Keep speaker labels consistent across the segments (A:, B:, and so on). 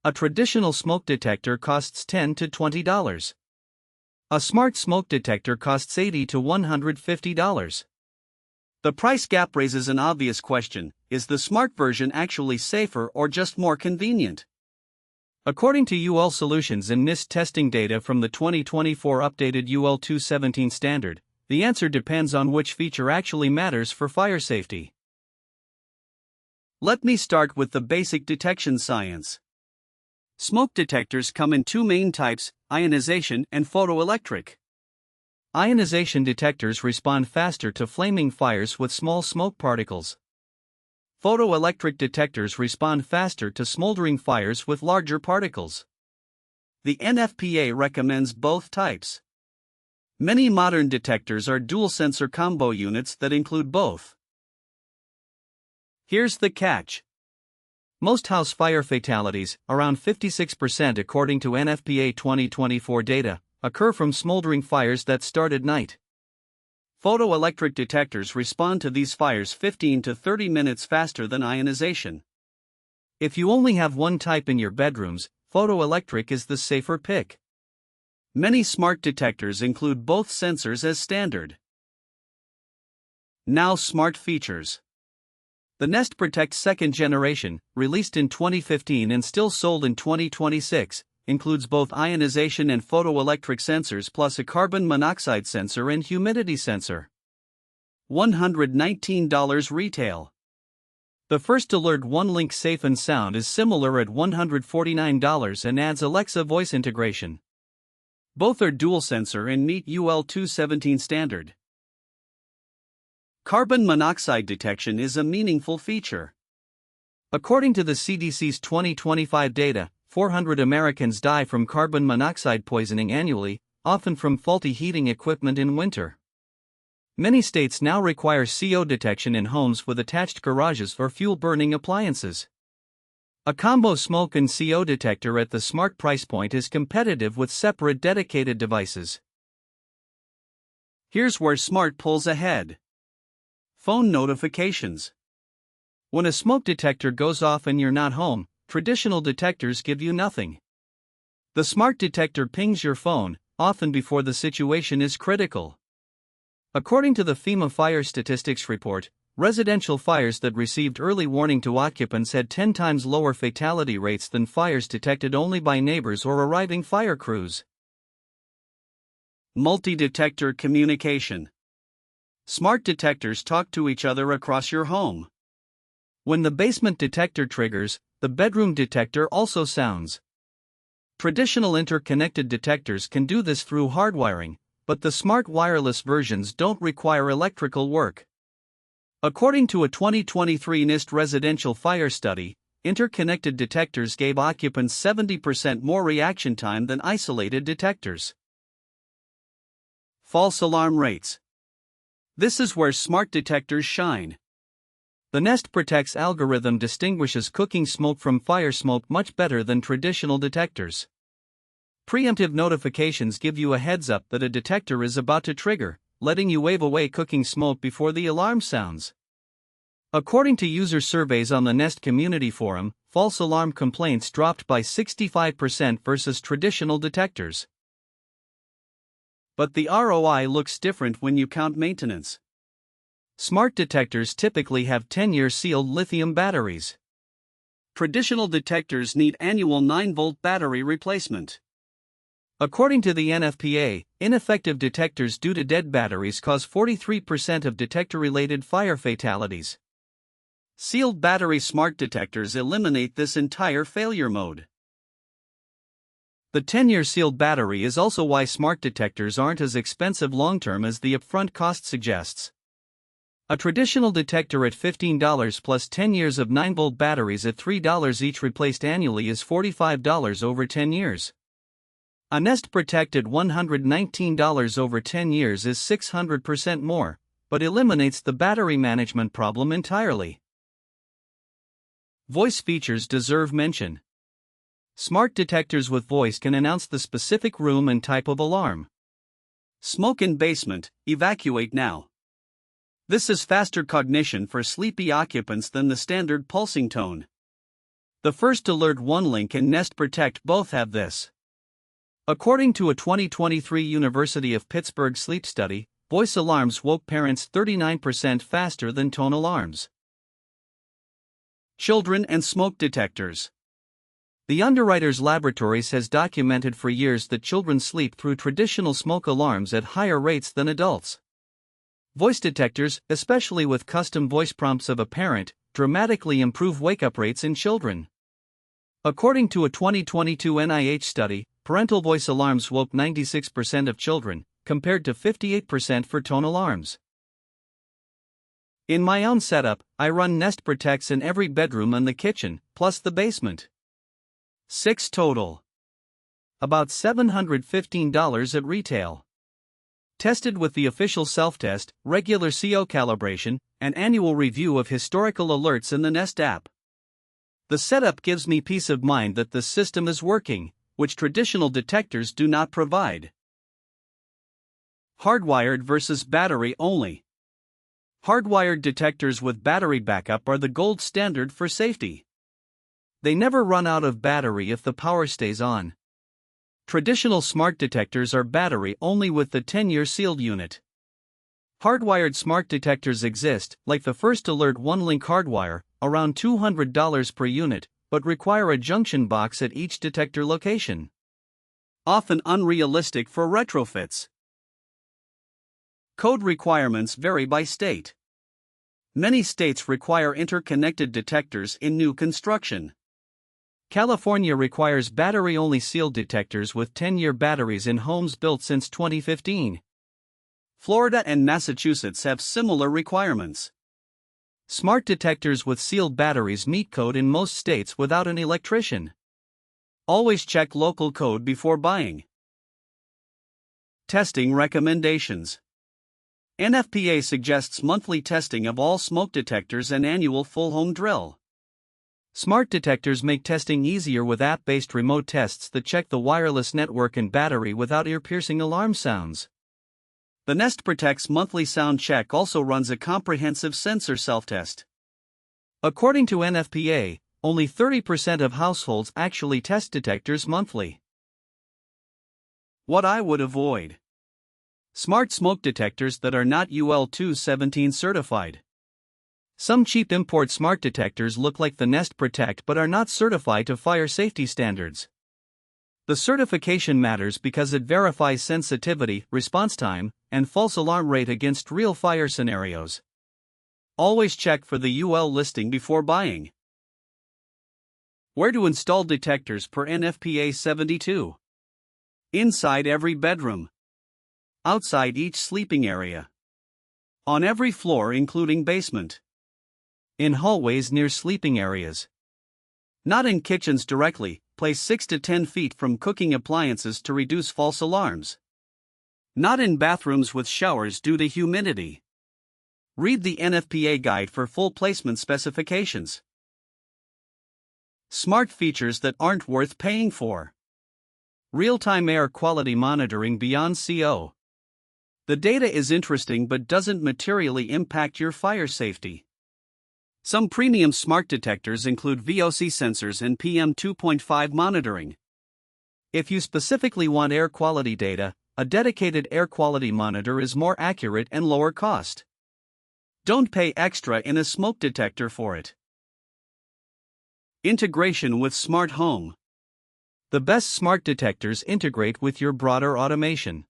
A: A traditional smoke detector costs $10 to $20. A smart smoke detector costs $80 to $150. The price gap raises an obvious question: is the smart version actually safer or just more convenient? According to UL Solutions and NIST testing data from the 2024 updated UL 217 standard, the answer depends on which feature actually matters for fire safety. Let me start with the basic detection science. Smoke detectors come in two main types: ionization and photoelectric. Ionization detectors respond faster to flaming fires with small smoke particles. Photoelectric detectors respond faster to smoldering fires with larger particles. The NFPA recommends both types. Many modern detectors are dual sensor combo units that include both. Here's the catch. Most house fire fatalities, around 56% according to NFPA 2024 data, occur from smoldering fires that start at night. Photoelectric detectors respond to these fires 15 to 30 minutes faster than ionization. If you only have one type in your bedrooms, photoelectric is the safer pick. Many smart detectors include both sensors as standard. Now, smart features. The Nest Protect 2nd generation, released in 2015 and still sold in 2026, includes both ionization and photoelectric sensors plus a carbon monoxide sensor and humidity sensor. $119 retail. The First Alert One-Link Safe and Sound is similar at $149 and adds Alexa voice integration. Both are dual sensor and meet UL 217 standard. Carbon monoxide detection is a meaningful feature. According to the CDC's 2025 data, 400 Americans die from carbon monoxide poisoning annually, often from faulty heating equipment in winter. Many states now require CO detection in homes with attached garages or fuel-burning appliances. A combo smoke and CO detector at the smart price point is competitive with separate dedicated devices. Here's where smart pulls ahead. Phone notifications. When a smoke detector goes off and you're not home, traditional detectors give you nothing. The smart detector pings your phone, often before the situation is critical. According to the FEMA Fire Statistics Report, residential fires that received early warning to occupants had 10 times lower fatality rates than fires detected only by neighbors or arriving fire crews. Multi-detector communication. Smart detectors talk to each other across your home. When the basement detector triggers, the bedroom detector also sounds. Traditional interconnected detectors can do this through hardwiring, but the smart wireless versions don't require electrical work. According to a 2023 NIST residential fire study, interconnected detectors gave occupants 70% more reaction time than isolated detectors. False alarm rates. This is where smart detectors shine. The Nest Protect's algorithm distinguishes cooking smoke from fire smoke much better than traditional detectors. Preemptive notifications give you a heads up that a detector is about to trigger, letting you wave away cooking smoke before the alarm sounds. According to user surveys on the Nest community forum, false alarm complaints dropped by 65% versus traditional detectors. But the ROI looks different when you count maintenance. Smart detectors typically have 10-year sealed lithium batteries. Traditional detectors need annual 9-volt battery replacement. According to the NFPA, ineffective detectors due to dead batteries cause 43% of detector-related fire fatalities. Sealed battery smart detectors eliminate this entire failure mode. The 10-year sealed battery is also why smart detectors aren't as expensive long-term as the upfront cost suggests. A traditional detector at $15 plus 10 years of 9-volt batteries at $3 each replaced annually is $45 over 10 years. A Nest Protect at $119 over 10 years is 600% more, but eliminates the battery management problem entirely. Voice features deserve mention. Smart detectors with voice can announce the specific room and type of alarm. Smoke in basement, evacuate now. This is faster cognition for sleepy occupants than the standard pulsing tone. The First Alert One Link and Nest Protect both have this. According to a 2023 University of Pittsburgh sleep study, voice alarms woke parents 39% faster than tone alarms. Children and smoke detectors. The Underwriters Laboratories has documented for years that children sleep through traditional smoke alarms at higher rates than adults. Voice detectors, especially with custom voice prompts of a parent, dramatically improve wake-up rates in children. According to a 2022 NIH study, parental voice alarms woke 96% of children, compared to 58% for tone alarms. In my own setup, I run Nest Protects in every bedroom and the kitchen, plus the basement. 6 total. About $715 at retail. Tested with the official self-test, regular CO calibration, and annual review of historical alerts in the Nest app. The setup gives me peace of mind that the system is working, which traditional detectors do not provide. Hardwired versus battery only. Hardwired detectors with battery backup are the gold standard for safety. They never run out of battery if the power stays on. Traditional smart detectors are battery only with the 10-year sealed unit. Hardwired smart detectors exist, like the First Alert One Link Hardwire, around $200 per unit, but require a junction box at each detector location. Often unrealistic for retrofits. Code requirements vary by state. Many states require interconnected detectors in new construction. California requires battery-only sealed detectors with 10-year batteries in homes built since 2015. Florida and Massachusetts have similar requirements. Smart detectors with sealed batteries meet code in most states without an electrician. Always check local code before buying. Testing recommendations. NFPA suggests monthly testing of all smoke detectors and annual full home drill. Smart detectors make testing easier with app-based remote tests that check the wireless network and battery without ear-piercing alarm sounds. The Nest Protect's monthly sound check also runs a comprehensive sensor self-test. According to NFPA, only 30% of households actually test detectors monthly. What I would avoid. Smart smoke detectors that are not UL 217 certified. Some cheap import smart detectors look like the Nest Protect but are not certified to fire safety standards. The certification matters because it verifies sensitivity, response time, and false alarm rate against real fire scenarios. Always check for the UL listing before buying. Where to install detectors per NFPA 72. Inside every bedroom. Outside each sleeping area. On every floor including basement. In hallways near sleeping areas. Not in kitchens directly, place 6 to 10 feet from cooking appliances to reduce false alarms. Not in bathrooms with showers due to humidity. Read the NFPA guide for full placement specifications. Smart features that aren't worth paying for. Real-time air quality monitoring beyond CO. The data is interesting but doesn't materially impact your fire safety. Some premium smart detectors include VOC sensors and PM 2.5 monitoring. If you specifically want air quality data, a dedicated air quality monitor is more accurate and lower cost. Don't pay extra in a smoke detector for it. Integration with smart home. The best smart detectors integrate with your broader automation.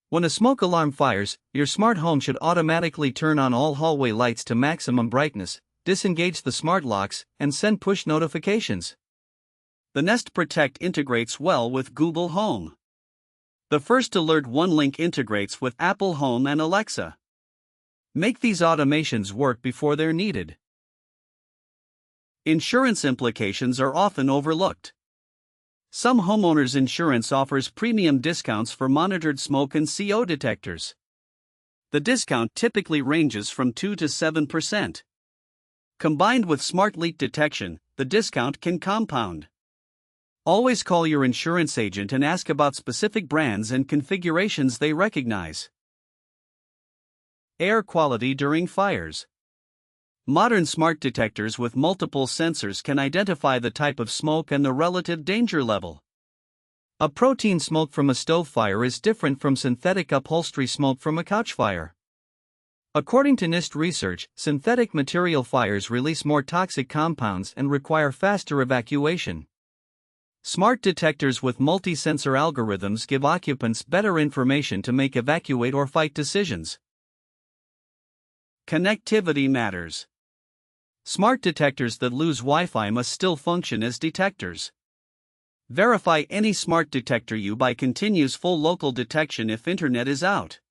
A: When a smoke alarm fires, your smart home should automatically turn on all hallway lights to maximum brightness, disengage the smart locks, and send push notifications. The Nest Protect integrates well with Google Home. The First Alert One Link integrates with Apple Home and Alexa. Make these automations work before they're needed. Insurance implications are often overlooked. Some homeowners' insurance offers premium discounts for monitored smoke and CO detectors. The discount typically ranges from 2 to 7%. Combined with smart leak detection, the discount can compound. Always call your insurance agent and ask about specific brands and configurations they recognize. Air quality during fires. Modern smart detectors with multiple sensors can identify the type of smoke and the relative danger level. A protein smoke from a stove fire is different from synthetic upholstery smoke from a couch fire. According to NIST research, synthetic material fires release more toxic compounds and require faster evacuation. Smart detectors with multi-sensor algorithms give occupants better information to make evacuate or fight decisions. Connectivity matters. Smart detectors that lose Wi-Fi must still function as detectors. Verify any smart detector you buy continues full local detection if internet is out.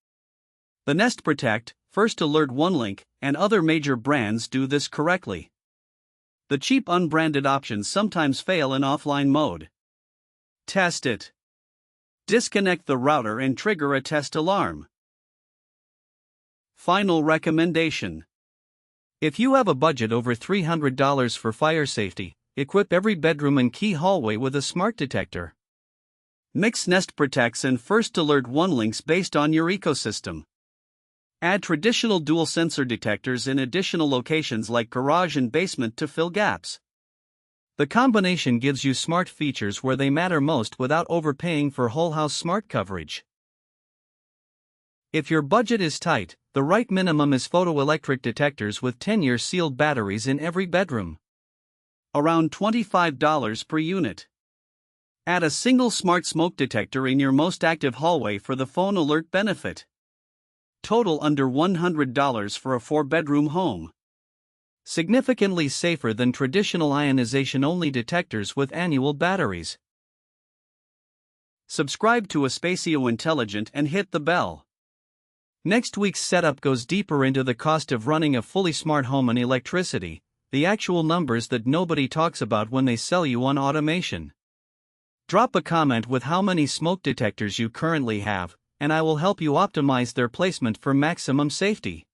A: The Nest Protect, First Alert OneLink, and other major brands do this correctly. The cheap unbranded options sometimes fail in offline mode. Test it. Disconnect the router and trigger a test alarm. Final recommendation. If you have a budget over $300 for fire safety, equip every bedroom and key hallway with a smart detector. Mix Nest Protects and First Alert OneLinks based on your ecosystem. Add traditional dual sensor detectors in additional locations like garage and basement to fill gaps. The combination gives you smart features where they matter most without overpaying for whole house smart coverage. If your budget is tight, the right minimum is photoelectric detectors with 10-year sealed batteries in every bedroom. Around $25 per unit. Add a single smart smoke detector in your most active hallway for the phone alert benefit. Total under $100 for a 4-bedroom home. Significantly safer than traditional ionization-only detectors with annual batteries. Subscribe to Espacio Intelligent and hit the bell. Next week's setup goes deeper into the cost of running a fully smart home and electricity, the actual numbers that nobody talks about when they sell you on automation. Drop a comment with how many smoke detectors you currently have, and I will help you optimize their placement for maximum safety.